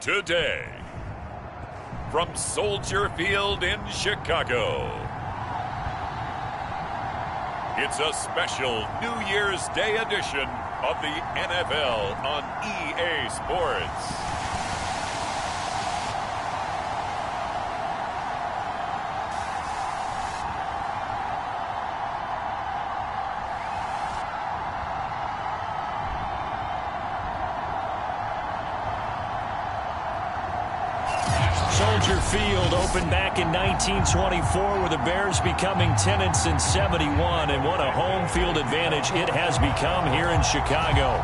today. From Soldier Field in Chicago, it's a special New Year's Day edition of the NFL on EA Sports. Soldier Field opened back in 1924 with the Bears becoming 10-71, and what a home field advantage it has become here in Chicago.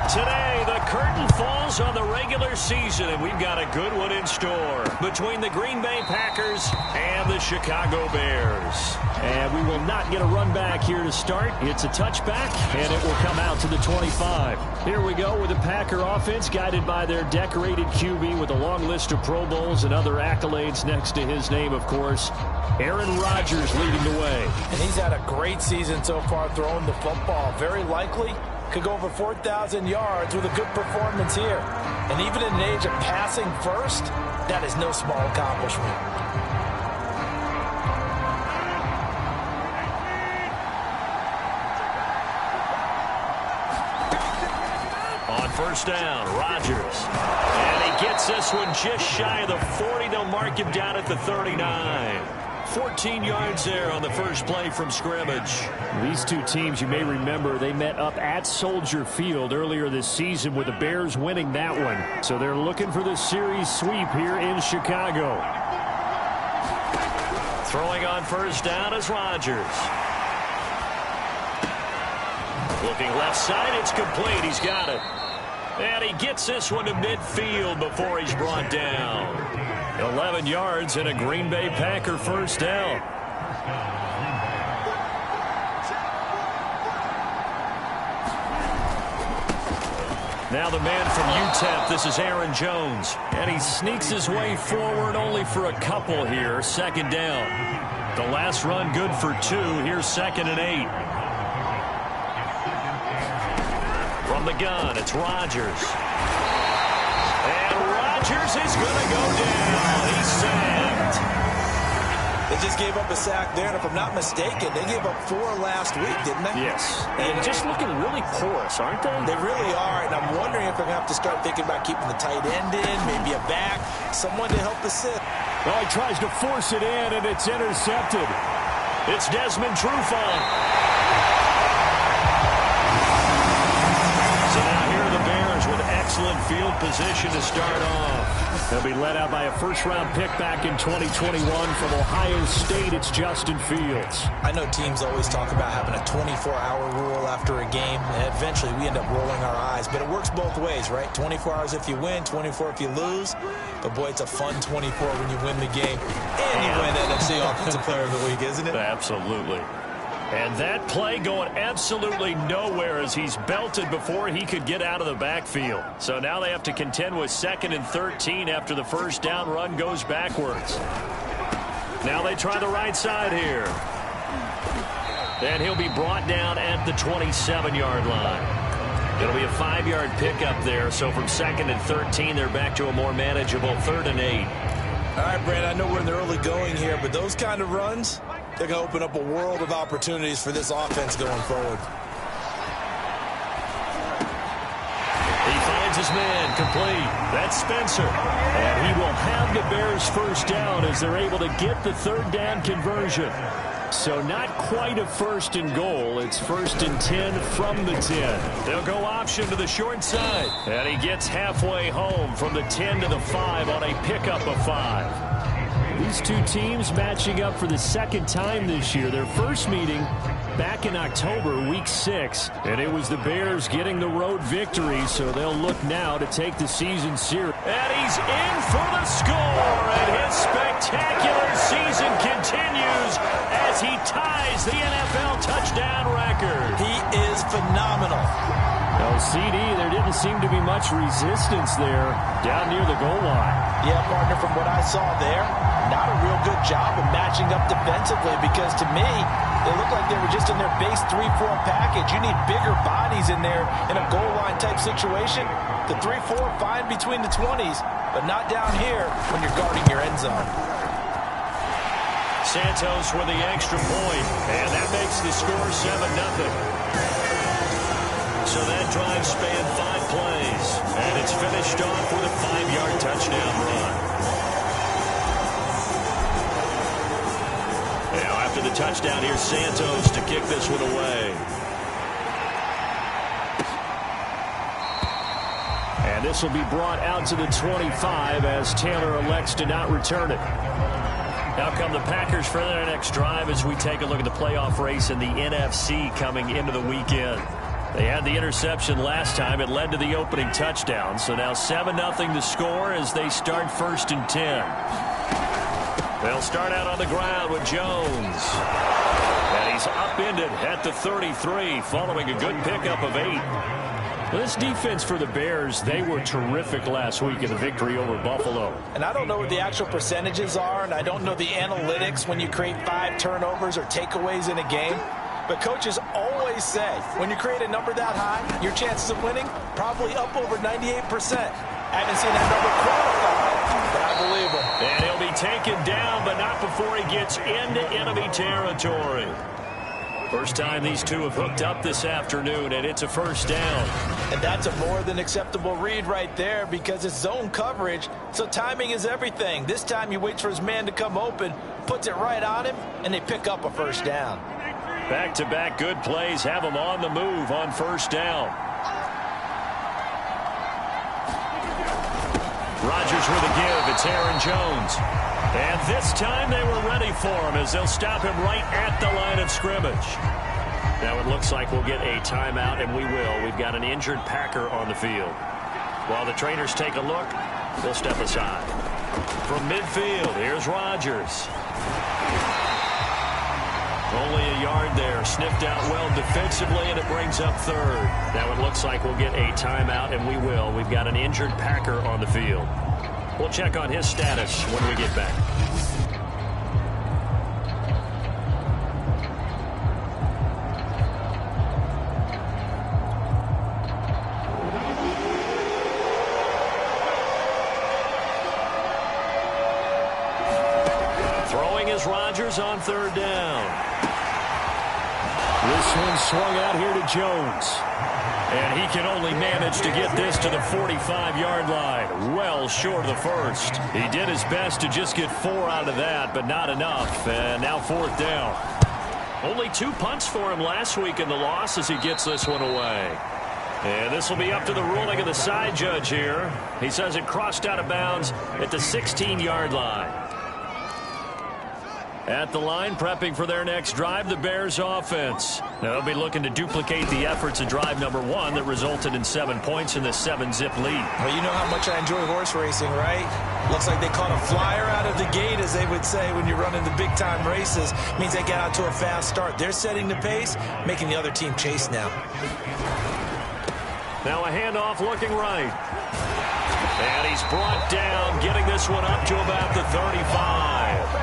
Today, the curtain falls on the regular season, and we've got a good one in store between the Green Bay Packers and the Chicago Bears. And we will not get a run back here to start. It's a touchback, and it will come out to the 25. Here we go with the Packer offense, guided by their decorated QB with a long list of Pro Bowls and other accolades next to his name, of course. Aaron Rodgers leading the way. And he's had a great season so far throwing the football. Very likely could go over 4,000 yards with a good performance here. And even in an age of passing first, that is no small accomplishment. On first down, Rodgers. And he gets this one just shy of the 40. They'll mark him down at the 39. 14 yards there on the first play from scrimmage. These two teams, you may remember, they met up at Soldier Field earlier this season with the Bears winning that one. So they're looking for the series sweep here in Chicago. Throwing on first down is Rodgers. Looking left side, it's complete. He's got it. And he gets this one to midfield before he's brought down. 11 yards and a Green Bay Packer first down. Now the man from UTEP, this is Aaron Jones. And he sneaks his way forward only for a couple here. Second down. The last run good for 2. Here's 2nd and 8. From the gun, it's Rodgers. And Rodgers is going to go down. He's sacked. They just gave up a sack there, and if I'm not mistaken, they gave up 4 last week, didn't they? Yes. And just looking really porous, aren't they? They really are, and I'm wondering if they're going to have to start thinking about keeping the tight end in, maybe a back, someone to help assist. Well, he tries to force it in, and it's intercepted. It's Desmond Trufant. So now here are the Bears with excellent field position to start off. They'll be led out by a first-round pick back in 2021 from Ohio State. It's Justin Fields. I know teams always talk about having a 24-hour rule after a game, and eventually we end up rolling our eyes. But it works both ways, right? 24 hours if you win, 24 if you lose. But, boy, it's a fun 24 when you win the game. And you win NFC Offensive Player of the Week, isn't it? Absolutely. And that play going absolutely nowhere as he's belted before he could get out of the backfield. So now they have to contend with 2nd and 13 after the first down run goes backwards. Now they try the right side here. And he'll be brought down at the 27-yard line. It'll be a 5-yard pickup there. So from 2nd and 13, they're back to a more manageable 3rd and 8. All right, Brandon, I know we're in the early going here, but those kind of runs, they're going to open up a world of opportunities for this offense going forward. He finds his man complete. That's Spencer. And he will have the Bears first down as they're able to get the 3rd down conversion. So not quite a 1st and goal. It's 1st and 10 from the 10. They'll go option to the short side. And he gets halfway home from the 10 to the 5 on a pickup of 5. These two teams matching up for the 2nd time this year. Their first meeting back in October, week 6. And it was the Bears getting the road victory, so they'll look now to take the season serious. And he's in for the score, and his spectacular season continues as he ties the NFL touchdown record. He is phenomenal. Well, CD, there didn't seem to be much resistance there down near the goal line. Yeah, partner, from what I saw there, not a real good job of matching up defensively because to me, They looked like they were just in their base 3-4 package. You need bigger bodies in there in a goal line type situation. The 3-4 fine between the 20s, but not down here when you're guarding your end zone. Santos with the extra point, and that makes the score 7-0. So that drive spanned 5 plays, and it's finished off with a 5-yard touchdown run. Now after the touchdown, here's Santos to kick this one away. And this will be brought out to the 25 as Taylor elects to not return it. Now come the Packers for their next drive as we take a look at the playoff race in the NFC coming into the weekend. They had the interception last time. It led to the opening touchdown. So now 7-0 to score as they start 1st and 10. They'll start out on the ground with Jones. And he's upended at the 33 following a good pickup of 8. Well, this defense for the Bears, they were terrific last week in the victory over Buffalo. And I don't know what the actual percentages are, and I don't know the analytics when you create 5 turnovers or takeaways in a game. But coaches always say, when you create a number that high, your chances of winning probably up over 98%. I haven't seen that number quantified, but I believe him. And he'll be taken down, but not before he gets into enemy territory. First time these two have hooked up this afternoon, and it's a 1st down. And that's a more than acceptable read right there because it's zone coverage, so timing is everything. This time he waits for his man to come open, puts it right on him, and they pick up a 1st down. Back-to-back good plays have them on the move on 1st down. Rodgers with a give. It's Aaron Jones. And this time they were ready for him as they'll stop him right at the line of scrimmage. Now it looks like we'll get a timeout, and we will. We've got an injured Packer on the field. While the trainers take a look, they'll step aside. From midfield, here's Rodgers. Only a yard there. Sniffed out well defensively, and it brings up 3rd. Now it looks like we'll get a timeout, and we will. We've got an injured Packer on the field. We'll check on his status when we get back. Throwing is Rodgers on 3rd down. This one swung out here to Jones. And he can only manage to get this to the 45-yard line. Well short of the 1st. He did his best to just get 4 out of that, but not enough. And now 4th down. Only 2 punts for him last week in the loss as he gets this one away. And this will be up to the ruling of the side judge here. He says it crossed out of bounds at the 16-yard line. At the line, prepping for their next drive, the Bears offense. Now, they'll be looking to duplicate the efforts of drive number 1 that resulted in 7 points in the 7-zip lead. Well, you know how much I enjoy horse racing, right? Looks like they caught a flyer out of the gate, as they would say when you're running the big-time races. Means they get out to a fast start. They're setting the pace, making the other team chase now. Now a handoff looking right. And he's brought down, getting this one up to about the 35.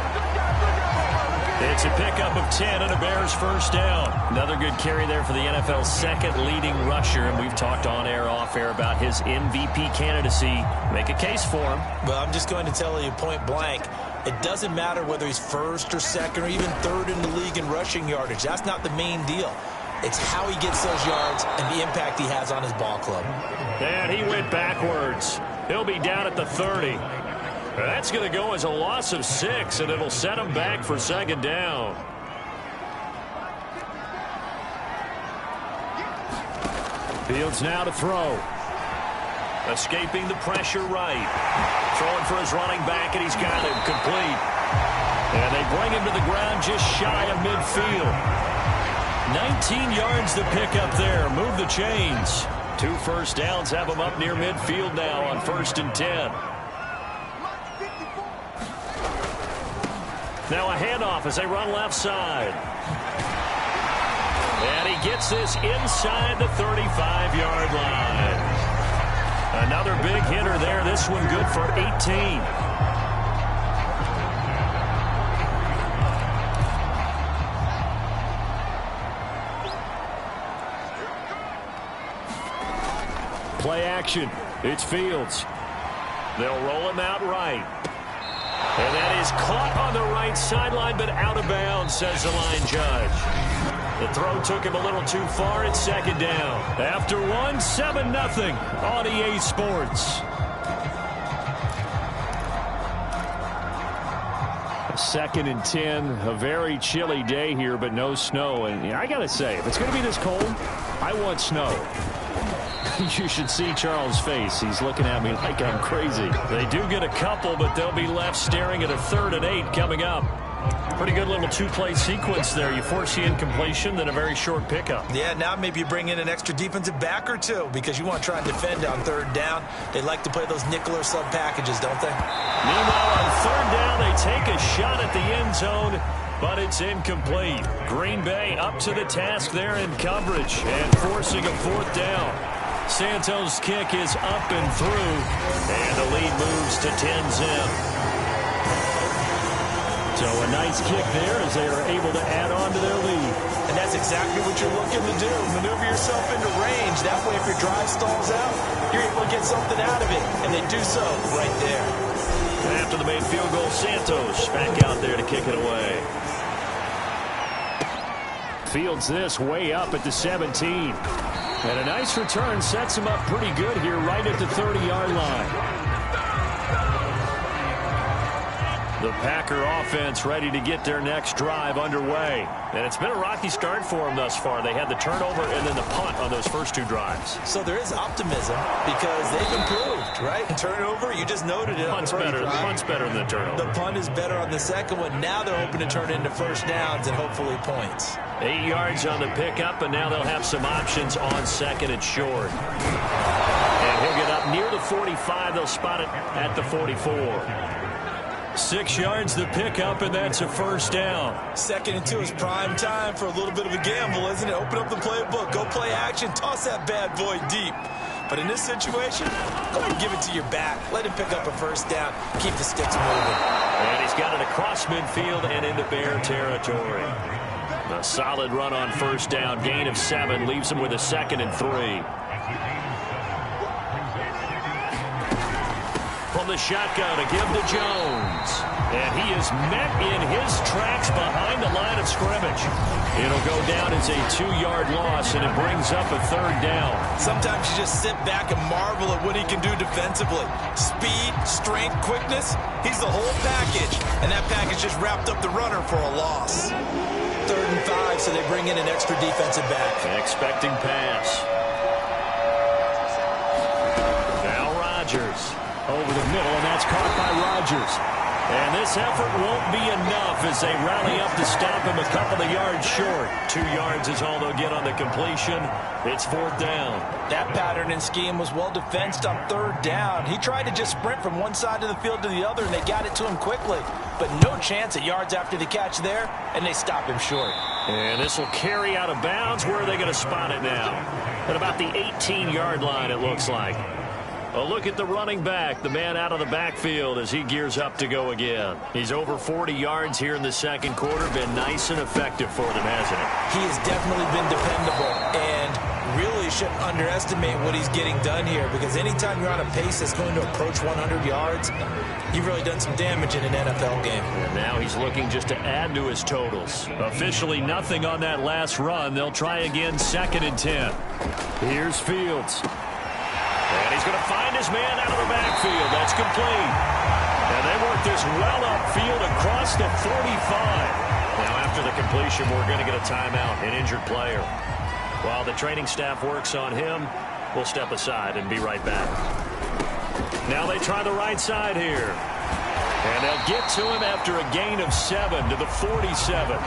It's a pickup of 10 and a Bears 1st down. Another good carry there for the NFL's 2nd leading rusher, and we've talked on air, off air about his MVP candidacy. Make a case for him. Well, I'm just going to tell you point blank, it doesn't matter whether he's 1st or 2nd or even 3rd in the league in rushing yardage. That's not the main deal. It's how he gets those yards and the impact he has on his ball club. And he went backwards. He'll be down at the 30. That's going to go as a loss of 6, and it'll set him back for 2nd down. Fields now to throw. Escaping the pressure right. Throwing for his running back, and he's got him complete. And they bring him to the ground just shy of midfield. 19 yards to pick up there. Move the chains. 2 1st downs have him up near midfield now on 1st and 10. Now a handoff as they run left side. And he gets this inside the 35-yard line. Another big hitter there. This one good for 18. Play action. It's Fields. They'll roll him out right. And that is caught on the right sideline, but out of bounds, says the line judge. The throw took him a little too far. It's second down. After one, 7-0 on EA Sports. Second and 10, a very chilly day here, but no snow. And I got to say, if it's going to be this cold, I want snow. You should see Charles' face. He's looking at me like I'm crazy. They do get a couple, but they'll be left staring at a 3rd and 8 coming up. Pretty good little two-play sequence there. You force the incompletion, then a very short pickup. Yeah, now maybe you bring in an extra defensive back or two because you want to try and defend on 3rd down. They like to play those nickel or sub packages, don't they? Meanwhile, on 3rd down, they take a shot at the end zone, but it's incomplete. Green Bay up to the task there in coverage and forcing a 4th down. Santos' kick is up and through, and the lead moves to 10-zip. So a nice kick there as they are able to add on to their lead. And that's exactly what you're looking to do. Maneuver yourself into range. That way, if your drive stalls out, you're able to get something out of it. And they do so right there. And after the made field goal, Santos back out there to kick it away. Fields this way up at the 17. And a nice return sets him up pretty good here right at the 30-yard line. The Packer offense ready to get their next drive underway. And it's been a rocky start for them thus far. They had the turnover and then the punt on those first 2 drives. So there is optimism because they've improved, right? Turnover, you just noted it. Punt's better than the turnover. The punt is better on the second one. Now they're hoping to turn it into first downs and hopefully points. 8 yards on the pickup, and now they'll have some options on 2nd and short. And he'll get up near the 45. They'll spot it at the 44. 6 yards the pickup, and that's a first down. 2nd and 2 is prime time for a little bit of a gamble, isn't it? Open up the playbook, go play action, toss that bad boy deep. But in this situation, go ahead and give it to your back. Let him pick up a first down. Keep the sticks moving. And he's got it across midfield and into Bear territory. A solid run on first down. Gain of 7 leaves him with a 2nd and 3. From the shotgun, a give to Jones. And he is met in his tracks behind the line of scrimmage. It'll go down as a 2-yard loss, and it brings up a 3rd down. Sometimes you just sit back and marvel at what he can do defensively. Speed, strength, quickness, he's the whole package. And that package just wrapped up the runner for a loss. 3rd and 5, so they bring in an extra defensive back. Expecting pass. Now Rodgers. Over the middle, and that's caught by Rodgers. And this effort won't be enough as they rally up to stop him a couple of yards short. 2 yards is all they'll get on the completion. It's 4th down. That pattern and scheme was well defensed on 3rd down. He tried to just sprint from one side of the field to the other, and they got it to him quickly. But no chance at yards after the catch there, and they stop him short. And this will carry out of bounds. Where are they going to spot it now? At about the 18-yard line, it looks like. A look at the running back, the man out of the backfield as he gears up to go again. He's over 40 yards here in the 2nd quarter. Been nice and effective for them, hasn't he? He has definitely been dependable and really shouldn't underestimate what he's getting done here because anytime you're on a pace that's going to approach 100 yards, you've really done some damage in an NFL game. And now he's looking just to add to his totals. Officially nothing on that last run. They'll try again 2nd and 10. Here's Fields. And he's going to find his man out of the backfield. That's complete. And they work this well upfield across the 45. Now, after the completion, we're going to get a timeout, an injured player. While the training staff works on him, we'll step aside and be right back. Now they try the right side here. And they'll get to him after a gain of 7 to the 47.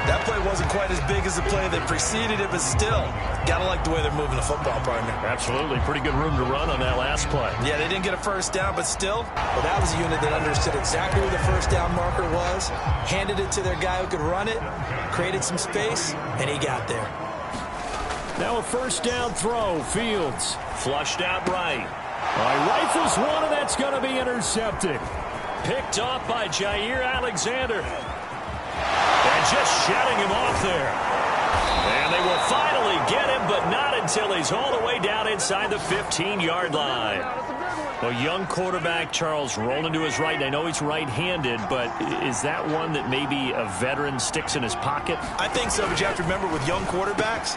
That play wasn't quite as big as the play that preceded it, but still, gotta like the way they're moving the football, partner. Absolutely. Pretty good room to run on that last play. Yeah, they didn't get a first down, but still, well, that was a unit that understood exactly where the first down marker was, handed it to their guy who could run it, created some space, and he got there. Now a first down throw. Fields. Flushed out right. Rifles one, and that's going to be intercepted. Picked off by Jair Alexander. And just shutting him off there. And they will finally get him, but not until he's all the way down inside the 15-yard line. Well, young quarterback Charles rolling to his right. I know he's right-handed, but is that one that maybe a veteran sticks in his pocket? I think so, but you have to remember with young quarterbacks,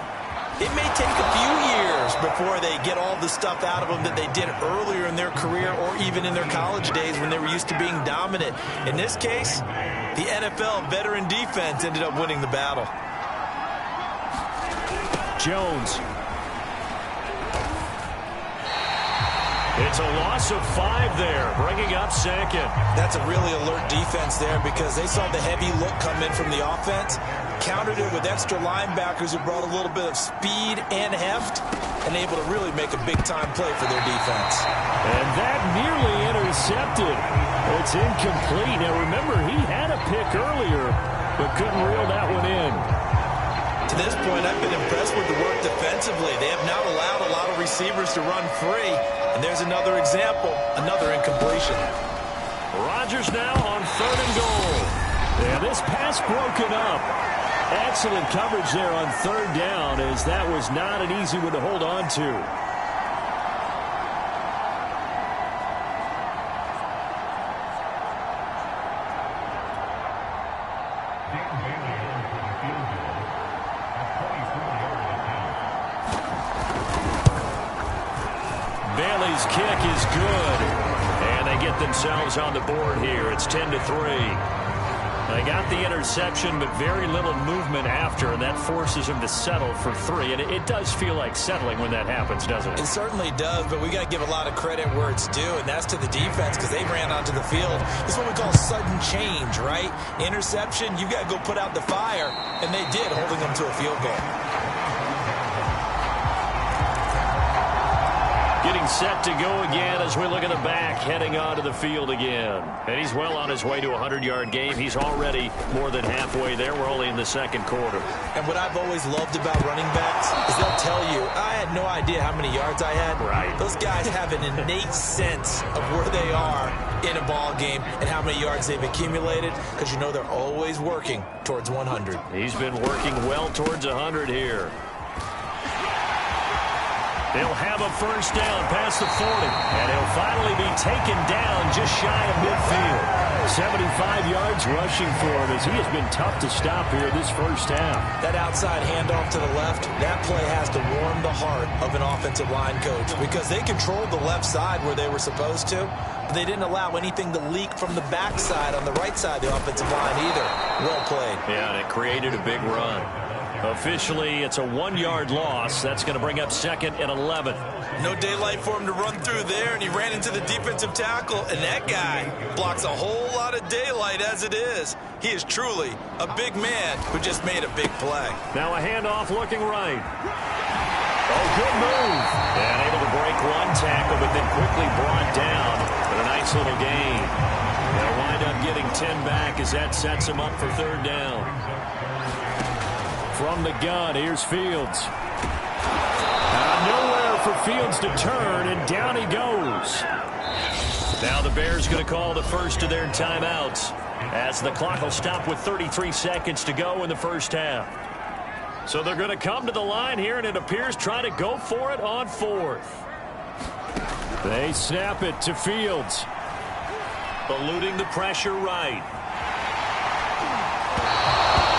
it may take a few years before they get all the stuff out of them that they did earlier in their career or even in their college days when they were used to being dominant. In this case, the NFL veteran defense ended up winning the battle. Jones. It's a loss of 5 there, bringing up second. That's a really alert defense there because they saw the heavy look come in from the offense, countered it with extra linebackers who brought a little bit of speed and heft, and able to really make a big-time play for their defense. And that nearly intercepted. It's incomplete. Now, remember, he had a pick earlier, but couldn't reel that one in. To this point, I've been impressed with the work defensively. They have not allowed a lot of receivers to run free. And there's another example, another incompletion. Rodgers now on 3rd and goal. Yeah, this pass broken up. Excellent coverage there on 3rd down, as that was not an easy one to hold on to. Bailey's kick is good. And they get themselves on the board here. It's 10-3. They got the interception, but very little movement after, and that forces them to settle for 3. And it does feel like settling when that happens, doesn't it? It certainly does, but we got to give a lot of credit where it's due, and that's to the defense because they ran onto the field. This is what we call sudden change, right? Interception, you got to go put out the fire, and they did, holding them to a field goal. Getting set to go again as we look at the back, heading onto the field again. And he's well on his way to a 100-yard game. He's already more than halfway there. We're only in the 2nd quarter. And what I've always loved about running backs is they'll tell you, I had no idea how many yards I had. Right. Those guys have an innate sense of where they are in a ball game and how many yards they've accumulated because you know they're always working towards 100. He's been working well towards 100 here. They'll have a 1st down past the 40, and he'll finally be taken down just shy of midfield. 75 yards rushing for him as he has been tough to stop here this first half. That outside handoff to the left, that play has to warm the heart of an offensive line coach because they controlled the left side where they were supposed to, but they didn't allow anything to leak from the backside on the right side of the offensive line either. Well played. Yeah, and it created a big run. Officially, it's a 1-yard loss. That's going to bring up 2nd and 11. No daylight for him to run through there, and he ran into the defensive tackle, and that guy blocks a whole lot of daylight as it is. He is truly a big man who just made a big play. Now a handoff looking right. Oh, good move. And able to break one tackle, but then quickly brought down with a nice little gain. They'll wind up getting 10 back as that sets him up for 3rd down. From the gun, here's Fields. Nowhere for Fields to turn, and down he goes. Now the Bears going to call the first of their timeouts as the clock will stop with 33 seconds to go in the first half. So they're going to come to the line here, and it appears try to go for it on 4th. They snap it to Fields. Eluding the pressure right.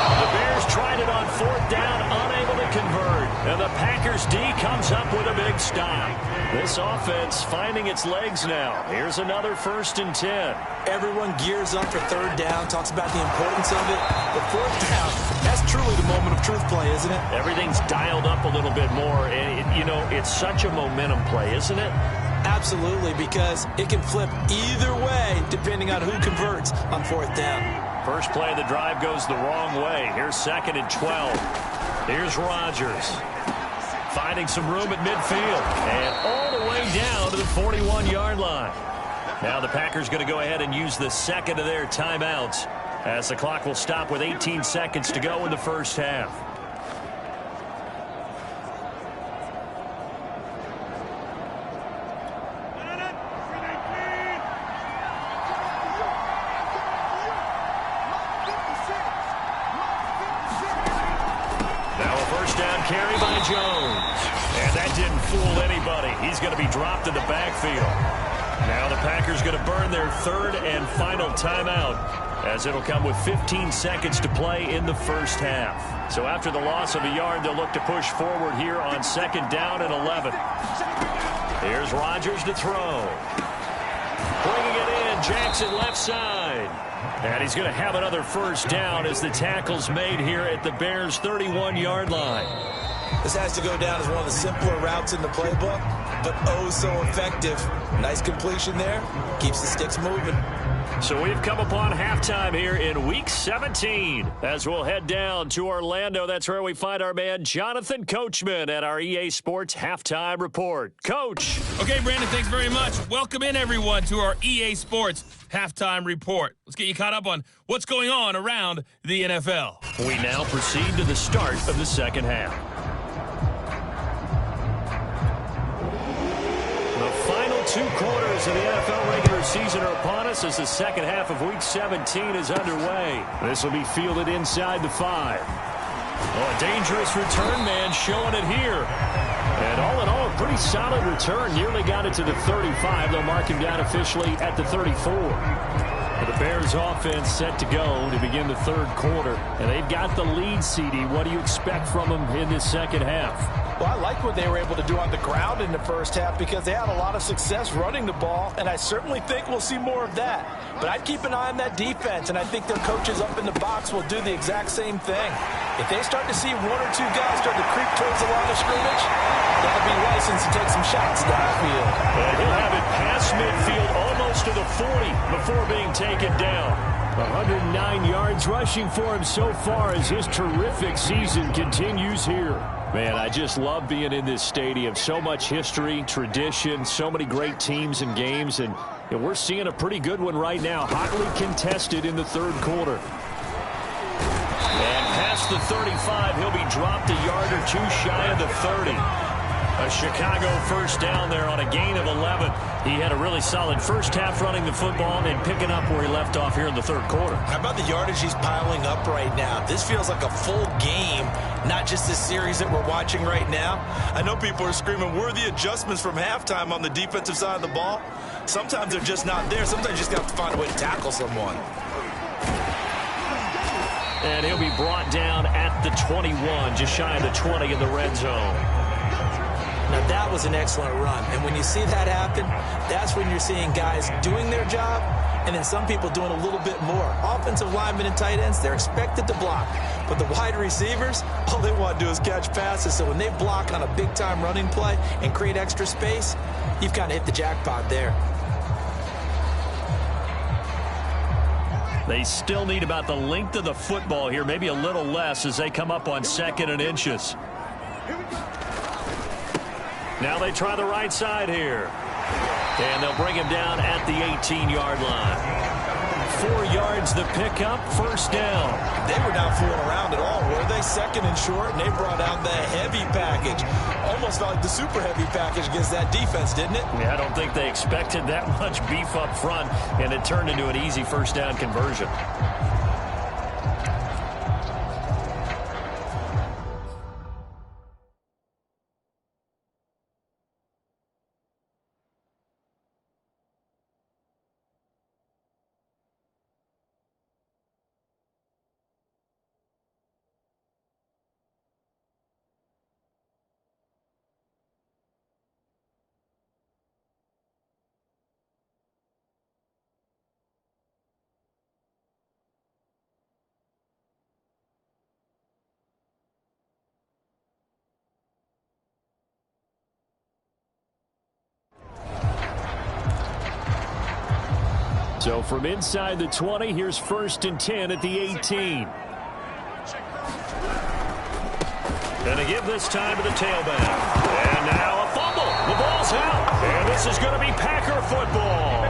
The Bears tried it on 4th down, unable to convert. And the Packers D comes up with a big stop. This offense finding its legs now. Here's another 1st and 10. Everyone gears up for 3rd down, talks about the importance of it. But 4th down, that's truly the moment of truth play, isn't it? Everything's dialed up a little bit more. And, you know, it's such a momentum play, isn't it? Absolutely, because it can flip either way depending on who converts on 4th down. First play of the drive goes the wrong way. Here's 2nd and 12. Here's Rodgers. Finding some room at midfield. And all the way down to the 41-yard line. Now the Packers going to go ahead and use the 2nd of their timeouts as the clock will stop with 18 seconds to go in the first half. carry by Jones. And that didn't fool anybody. He's going to be dropped in the backfield. Now the Packers going to burn their third and final timeout, as it'll come with 15 seconds to play in the first half. So after the loss of a yard, they'll look to push forward here on 2nd down and 11. Here's Rodgers to throw. Bringing it in, Jackson left side. And he's going to have another first down as the tackle's made here at the Bears' 31-yard line. This has to go down as one of the simpler routes in the playbook, but oh so effective. Nice completion there. Keeps the sticks moving. So we've come upon halftime here in Week 17. As we'll head down to Orlando, that's where we find our man Jonathan Coachman at our EA Sports Halftime Report. Coach. Okay, Brandon, thanks very much. Welcome in, everyone, to our EA Sports Halftime Report. Let's get you caught up on what's going on around the NFL. We now proceed to the start of the second half. The final 2 quarters of the NFL regular season are upon us as the second half of Week 17 is underway. This will be fielded inside the 5. Oh, a dangerous return man showing it here. And all in all, a pretty solid return. Nearly got it to the 35. They'll mark him down officially at the 34. The Bears offense set to go to begin the third quarter. And they've got the lead, CD. What do you expect from them in this second half? Well, I like what they were able to do on the ground in the first half because they had a lot of success running the ball, and I certainly think we'll see more of that. But I'd keep an eye on that defense, and I think their coaches up in the box will do the exact same thing. If they start to see 1 or 2 guys start to creep towards the line of scrimmage, they'll be licensed to take some shots downfield. And he'll have it past midfield almost to the 40 before being taken down. 109 yards rushing for him so far as his terrific season continues here. Man, I just love being in this stadium. So much history, tradition, so many great teams and games, and we're seeing a pretty good one right now. Hotly contested in the third quarter. And past the 35, he'll be dropped a yard or 2 shy of the 30. A Chicago first down there on a gain of 11. He had a really solid first half running the football and picking up where he left off here in the third quarter. How about the yardage he's piling up right now? This feels like a full game, not just this series that we're watching right now. I know people are screaming, where are the adjustments from halftime on the defensive side of the ball? Sometimes they're just not there. Sometimes you just got to find a way to tackle someone. And he'll be brought down at the 21, just shy of the 20 in the red zone. Now, that was an excellent run. And when you see that happen, that's when you're seeing guys doing their job and then some people doing a little bit more. Offensive linemen and tight ends, they're expected to block. But the wide receivers, all they want to do is catch passes. So when they block on a big-time running play and create extra space, you've kind of hit the jackpot there. They still need about the length of the football here, maybe a little less as they come up on 2nd and inches. Now they try the right side here. And they'll bring him down at the 18-yard line. 4 yards the pickup, first down. They were not fooling around at all, were they? 2nd and short, and they brought out the heavy package. Almost felt like the super heavy package against that defense, didn't it? Yeah, I don't think they expected that much beef up front, and it turned into an easy first down conversion. So from inside the 20, here's 1st and 10 at the 18. And a give this time to the tailback. And now a fumble. The ball's out. And this is going to be Packer football.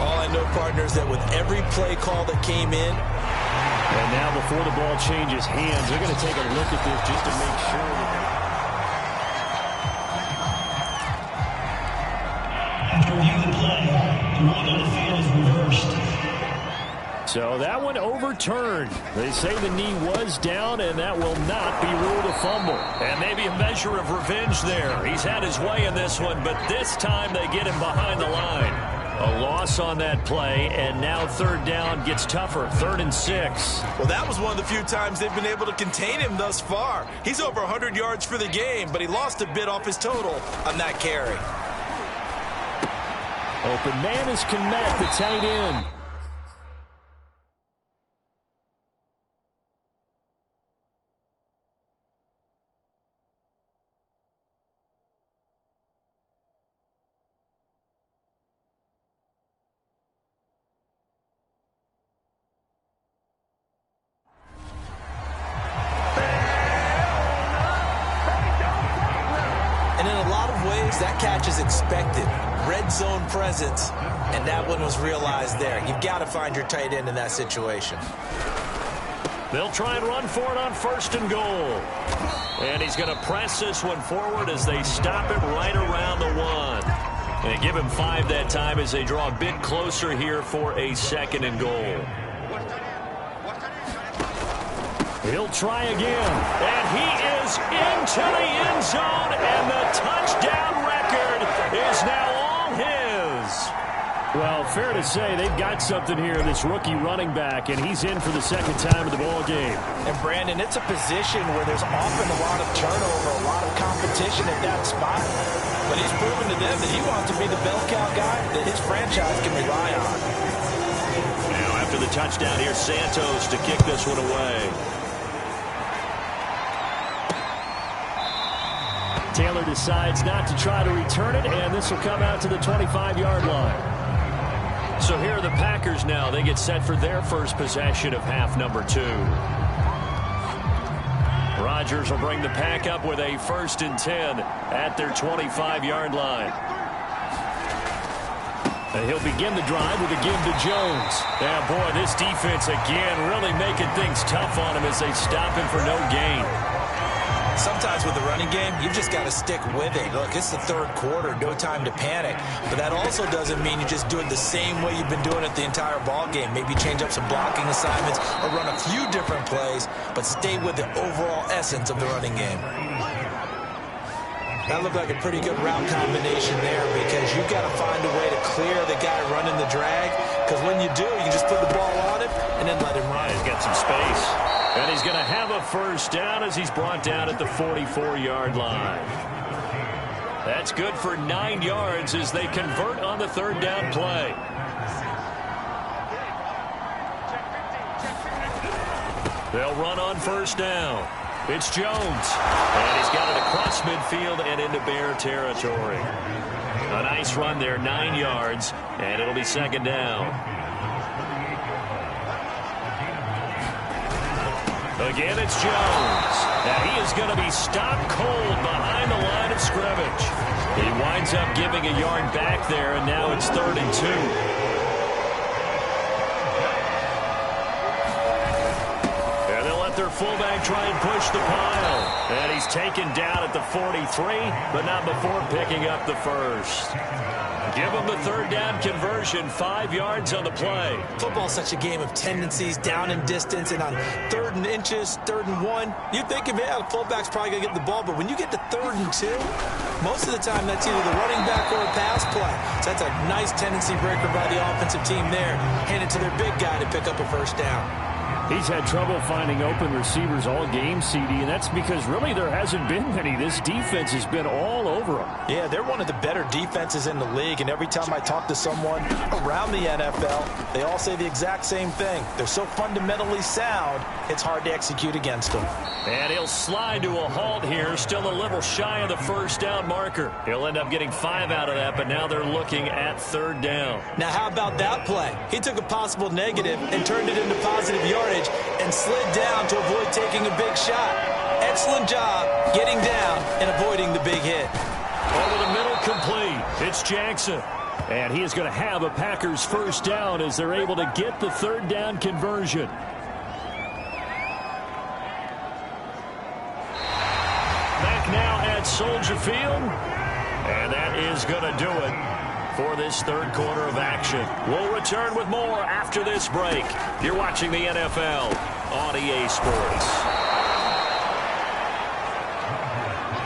All I know, partners, that with every play call that came in. And now before the ball changes hands, they're going to take a look at this just to make sure that... After review the play, the rule on the field is reversed. So that one overturned. They say the knee was down, and that will not be ruled a fumble. And maybe a measure of revenge there. He's had his way in this one, but this time they get him behind the line. A loss on that play, and now third down gets tougher. 3rd and 6. Well, that was one of the few times they've been able to contain him thus far. He's over 100 yards for the game, but he lost a bit off his total on that carry. Open man is Kmet, the tight end. That catch is expected. Red zone presence, and that one was realized there. You've got to find your tight end in that situation. They'll try and run for it on 1st and goal. And he's going to press this one forward as they stop him right around the 1. They give him 5 that time as they draw a bit closer here for a 2nd and goal. He'll try again, and he is into the end zone, and the touchdown record is now all his. Well, fair to say they've got something here, this rookie running back, and he's in for the 2nd time of the ball game. And, Brandon, it's a position where there's often a lot of turnover, a lot of competition at that spot. But he's proven to them that he wants to be the bell cow guy that his franchise can rely on. Now, after the touchdown, here's Santos to kick this one away. Taylor decides not to try to return it, and this will come out to the 25-yard line. So here are the Packers now. They get set for their first possession of half number 2. Rodgers will bring the Pack up with a 1st and 10 at their 25-yard line. And he'll begin the drive with a give to Jones. Yeah, boy, this defense again really making things tough on him as they stop him for no gain. Sometimes with the running game, you've just got to stick with it. Look, it's the 3rd quarter, no time to panic. But that also doesn't mean you just do it the same way you've been doing it the entire ball game. Maybe change up some blocking assignments or run a few different plays, but stay with the overall essence of the running game. That looked like a pretty good route combination there because you've got to find a way to clear the guy running the drag, because when you do, you can just put the ball on him and then let him run. He's got some space. And he's going to have a 1st down as he's brought down at the 44-yard line. That's good for 9 yards as they convert on the 3rd down play. They'll run on 1st down. It's Jones. And he's got it across midfield and into Bear territory. A nice run there, 9 yards, and it'll be 2nd down. Again, it's Jones. Now he is going to be stopped cold behind the line of scrimmage. He winds up giving a yard back there, and now it's 3rd and 2. And they'll let their fullback try and push the pile. And he's taken down at the 43, but not before picking up the 1st. Give him the 3rd down conversion, 5 yards on the play. Football's such a game of tendencies, down and distance, and on 3rd and inches, 3rd and 1, you think, yeah, the fullback's probably going to get the ball, but when you get to 3rd and 2, most of the time that's either the running back or a pass play. So that's a nice tendency breaker by the offensive team there. Hand it to their big guy to pick up a 1st down. He's had trouble finding open receivers all game, CD, and that's because really there hasn't been many. This defense has been all over him. Yeah, they're one of the better defenses in the league, and every time I talk to someone around the NFL, they all say the exact same thing. They're so fundamentally sound, it's hard to execute against them. And he'll slide to a halt here, still a little shy of the 1st down marker. He'll end up getting 5 out of that, but now they're looking at 3rd down. Now, how about that play? He took a possible negative and turned it into positive yardage and slid down to avoid taking a big shot. Excellent job getting down and avoiding the big hit. Over the middle, complete. It's Jackson. And he is going to have a Packers 1st down as they're able to get the 3rd down conversion. Back now at Soldier Field. And that is going to do it for this third quarter of action. We'll return with more after this break. You're watching the NFL on EA Sports.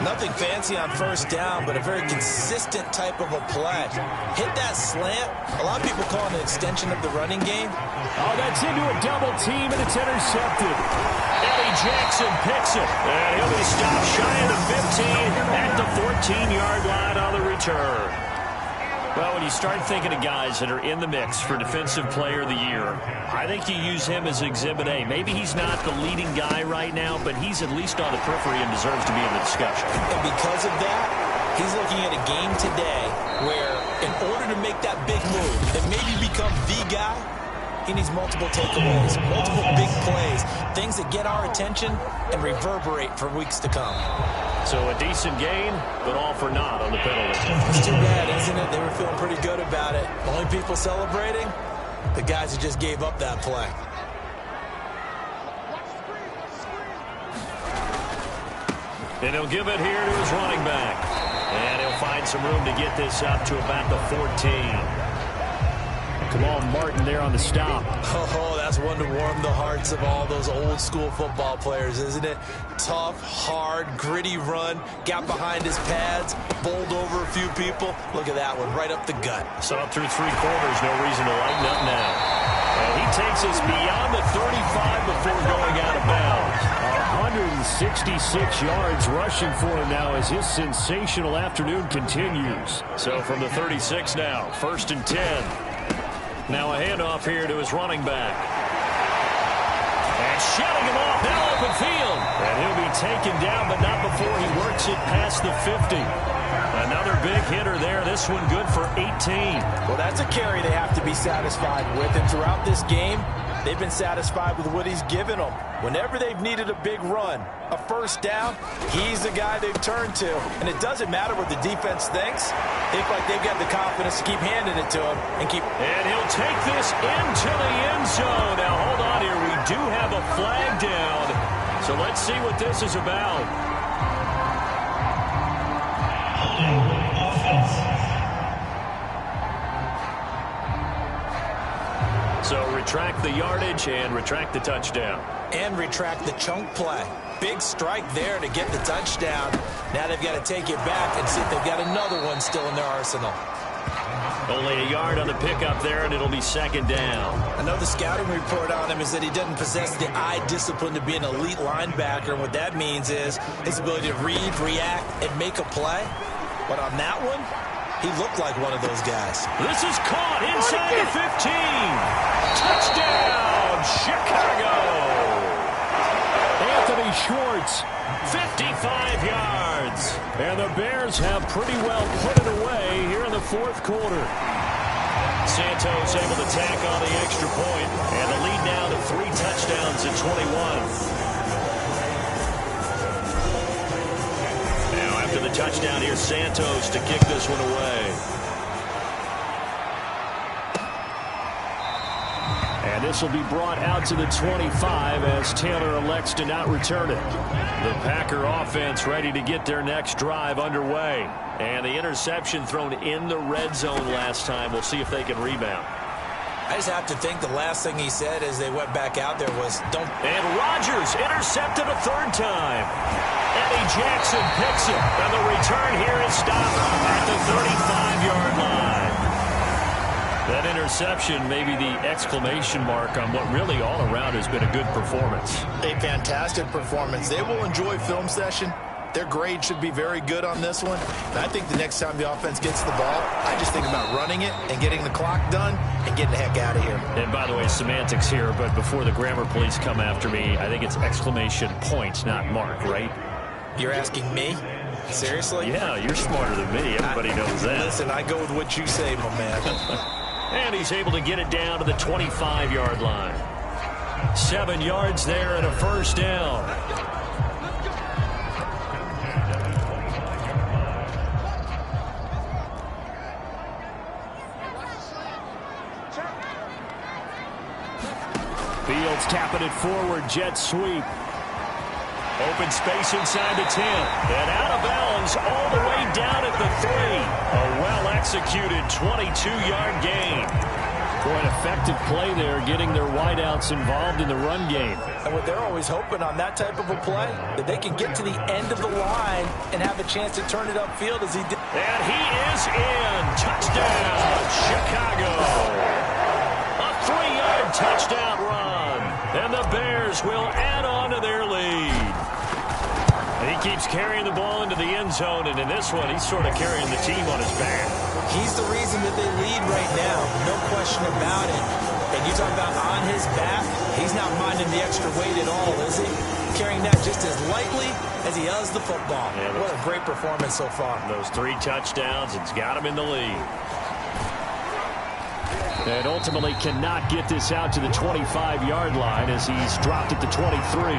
Nothing fancy on first down, but a very consistent type of a play. Hit that slant. A lot of people call it an extension of the running game. Oh, that's into a double team, and it's intercepted. Eddie Jackson picks it, and he'll be stopped shy of the 15 at the 14-yard line on the return. Well, when you start thinking of guys that are in the mix for Defensive Player of the Year, I think you use him as Exhibit A. Maybe he's not the leading guy right now, but he's at least on the periphery and deserves to be in the discussion. And because of that, he's looking at a game today where in order to make that big move and maybe become the guy, he needs multiple takeaways, multiple big plays, things that get our attention and reverberate for weeks to come. So a decent gain, but all for naught on the penalty. It's too bad, isn't it? They were feeling pretty good about it. Only people celebrating, the guys who just gave up that play. And he'll give it here to his running back. And he'll find some room to get this up to about the 14. Kamal Martin there on the stop. Oh, that's one to warm the hearts of all those old school football players, isn't it? Tough, hard, gritty run. Got behind his pads, bowled over a few people. Look at that one, right up the gut. Saw it through three quarters, no reason to lighten up now. And he takes us beyond the 35 before going out of bounds. 166 yards rushing for him now as his sensational afternoon continues. So from the 36 now, 1st and 10. Now a handoff here to his running back. And shutting him off, now open field. And he'll be taken down, but not before he works it past the 50. Another big hitter there. This one good for 18. Well, that's a carry they have to be satisfied with. And throughout this game, they've been satisfied with what he's given them. Whenever they've needed a big run, a first down, he's the guy they've turned to. And it doesn't matter what the defense thinks. They feel like they've got the confidence to keep handing it to him and keep. And he'll take this into the end zone. Now, hold on here. We do have a flag down. So let's see what this is about. So retract the yardage and retract the touchdown. And retract the chunk play. Big strike there to get the touchdown. Now they've got to take it back and see if they've got another one still in their arsenal. Only a yard on the pickup there, and it'll be 2nd down. I know the scouting report on him is that he doesn't possess the eye discipline to be an elite linebacker. And what that means is his ability to read, react, and make a play. But on that one, he looked like one of those guys. This is caught inside the 15. Touchdown, Chicago. Anthony Schwartz, 55 yards. And the Bears have pretty well put it away here in the 4th quarter. Santos able to tack on the extra point, and the lead now to 3 touchdowns at 21. Now after the touchdown, here's Santos to kick this one away. And this will be brought out to the 25 as Taylor elects to not return it. The Packer offense ready to get their next drive underway. And the interception thrown in the red zone last time. We'll see if they can rebound. I just have to think the last thing he said as they went back out there was, don't. And Rodgers intercepted a 3rd time. Eddie Jackson picks it. And the return here is stopped at the 35-yard line. That interception may be the exclamation mark on what really all around has been a good performance. A fantastic performance. They will enjoy film session. Their grade should be very good on this one. And I think the next time the offense gets the ball, I just think about running it and getting the clock done and getting the heck out of here. And by the way, semantics here, but before the grammar police come after me, I think it's exclamation point, not mark, right? You're asking me? Seriously? Yeah, you're smarter than me. Everybody knows that. Listen, I go with what you say, my man. And he's able to get it down to the 25-yard line. 7 yards there and a 1st down. Fields tapping it forward, jet sweep. Open space inside the 10. And out of bounds all the way down at the 3. A well-executed executed 22-yard gain. Boy, an effective play there, getting their wideouts involved in the run game. And what they're always hoping on that type of a play, that they can get to the end of the line and have a chance to turn it upfield as he did. And he is in. Touchdown, Chicago. A 3-yard touchdown run. And the Bears will add on to their lead. He keeps carrying the ball into the end zone, and in this one, he's sort of carrying the team on his back. He's the reason that they lead right now, no question about it. And you talk about on his back, he's not minding the extra weight at all, is he? Carrying that just as lightly as he does the football. Yeah, what a great performance so far. Those 3 touchdowns, it's got him in the lead. And ultimately cannot get this out to the 25-yard line as he's dropped at the 23.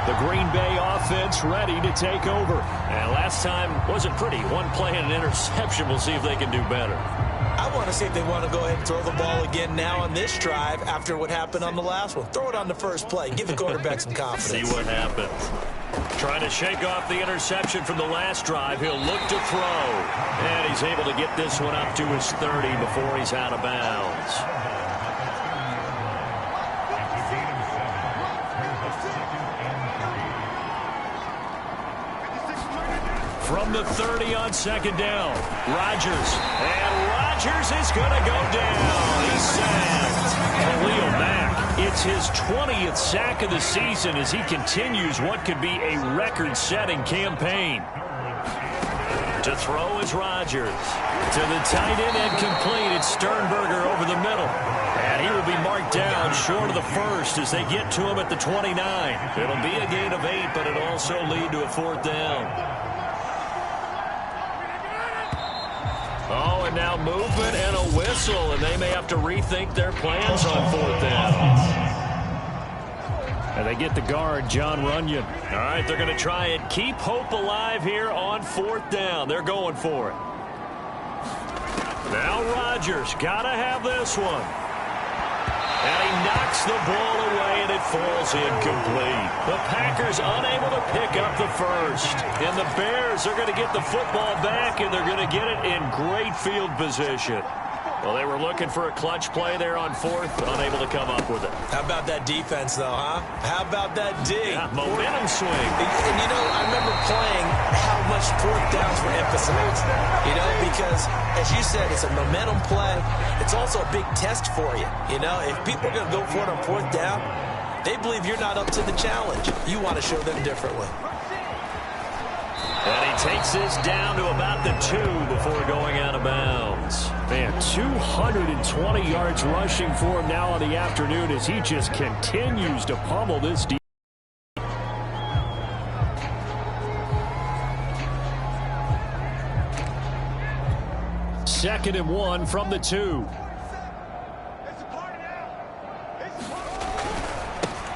The Green Bay offense ready to take over. And last time wasn't pretty. One play and an interception. We'll see if they can do better. I want to see if they want to go ahead and throw the ball again now on this drive after what happened on the last one. Throw it on the first play. Give the quarterback some confidence. See what happens. Trying to shake off the interception from the last drive. He'll look to throw. And he's able to get this one up to his 30 before he's out of bounds. From the 30 on second down, Rodgers. And Rodgers is going to go down. He's sacked. Khalil Mack, it's his 20th sack of the season as he continues what could be a record-setting campaign. To throw is Rodgers. To the tight end and complete. It's Sternberger over the middle. And he will be marked down short of the first as they get to him at the 29. It'll be a gain of 8, but it'll also lead to a 4th down. Oh, and now movement and a whistle, and they may have to rethink their plans on 4th down. And they get the guard, Jon Runyan. All right, they're going to try and keep hope alive here on 4th down. They're going for it. Now Rodgers, got to have this one. And he knocks the ball away, and it falls incomplete. The Packers unable to pick up the first. And the Bears are going to get the football back, and they're going to get it in great field position. Well, they were looking for a clutch play there on 4th, unable to come up with it. How about that defense, though, huh? How about that dig? Yeah, momentum swing. And, you know, I remember playing how much 4th downs were emphasized. You know, because, as you said, it's a momentum play. It's also a big test for you. You know, if people are going to go for it on 4th down, they believe you're not up to the challenge. You want to show them differently. And he takes this down to about the 2 before going out of bounds. Man, 220 yards rushing for him now on the afternoon as he just continues to pummel this defense. Second and 1 from the 2.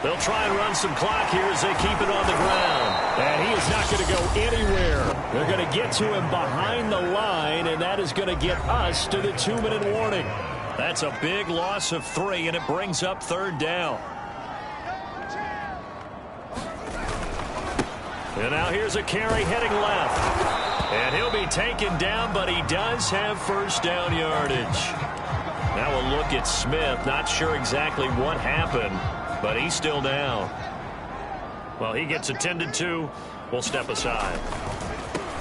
They'll try and run some clock here as they keep it on the ground. And he is not going to go anywhere. They're going to get to him behind the line, and that is going to get us to the 2-minute warning. That's a big loss of 3, and it brings up 3rd down. And now here's a carry heading left. And he'll be taken down, but he does have 1st down yardage. Now we'll look at Smith. Not sure exactly what happened, but he's still down. Well, he gets attended to. We'll step aside.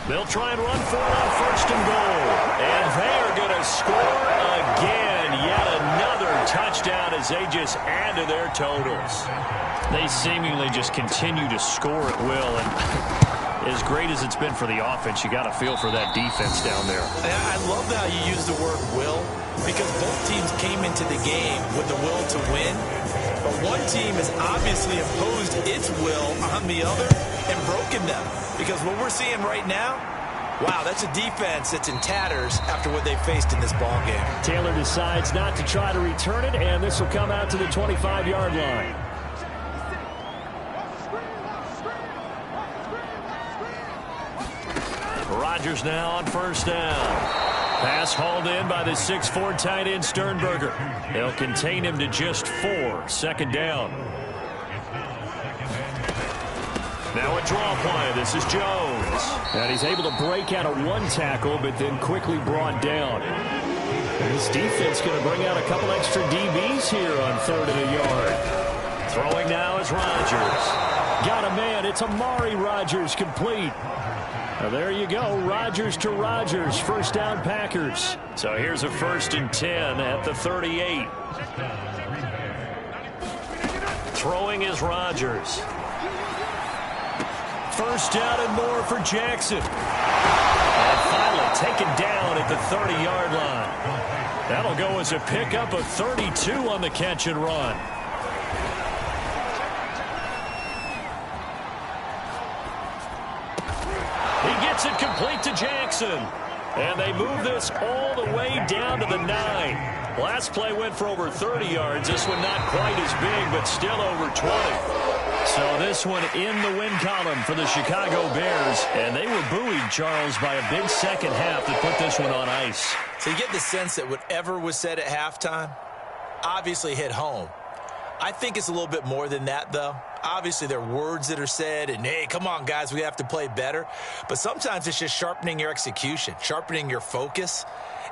They'll try and run for it on 1st and goal. And they are going to score again. Yet another touchdown as they just add to their totals. They seemingly just continue to score at will. And as great as it's been for the offense, you got to feel for that defense down there. I love how you use the word will, because both teams came into the game with the will to win. But one team has obviously imposed its will on the other and broken them. Because what we're seeing right now, wow, that's a defense that's in tatters after what they faced in this ball game. Taylor decides not to try to return it, and this will come out to the 25-yard line. Rodgers now on 1st down. Pass hauled in by the 6'4" tight end Sternberger. They'll contain him to just 4. 2nd down. Now a draw play. This is Jones. And he's able to break out of one tackle, but then quickly brought down. And this defense going to bring out a couple extra DBs here on 3rd and a yard. Throwing now is Rodgers. Got a man. It's Amari Rodgers complete. Now there you go. Rodgers to Rodgers. First down Packers. So here's a 1st and 10 at the 38. Throwing is Rodgers. First down and more for Jackson. And finally taken down at the 30-yard line. That'll go as a pickup of 32 on the catch and run. He gets it complete to Jackson. And they move this all the way down to the 9. Last play went for over 30 yards. This one not quite as big, but still over 20. So this one in the win column for the Chicago Bears. And they were buoyed, Charles, by a big second half that put this one on ice. So you get the sense that whatever was said at halftime obviously hit home. I think it's a little bit more than that, though. Obviously, there are words that are said, and, hey, come on, guys, we have to play better. But sometimes it's just sharpening your execution, sharpening your focus,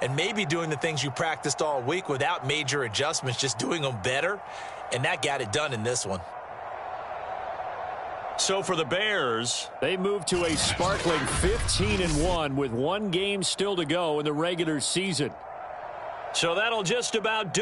and maybe doing the things you practiced all week without major adjustments, just doing them better. And that got it done in this one. So for the Bears, they move to a sparkling 15-1 with one game still to go in the regular season. So that'll just about do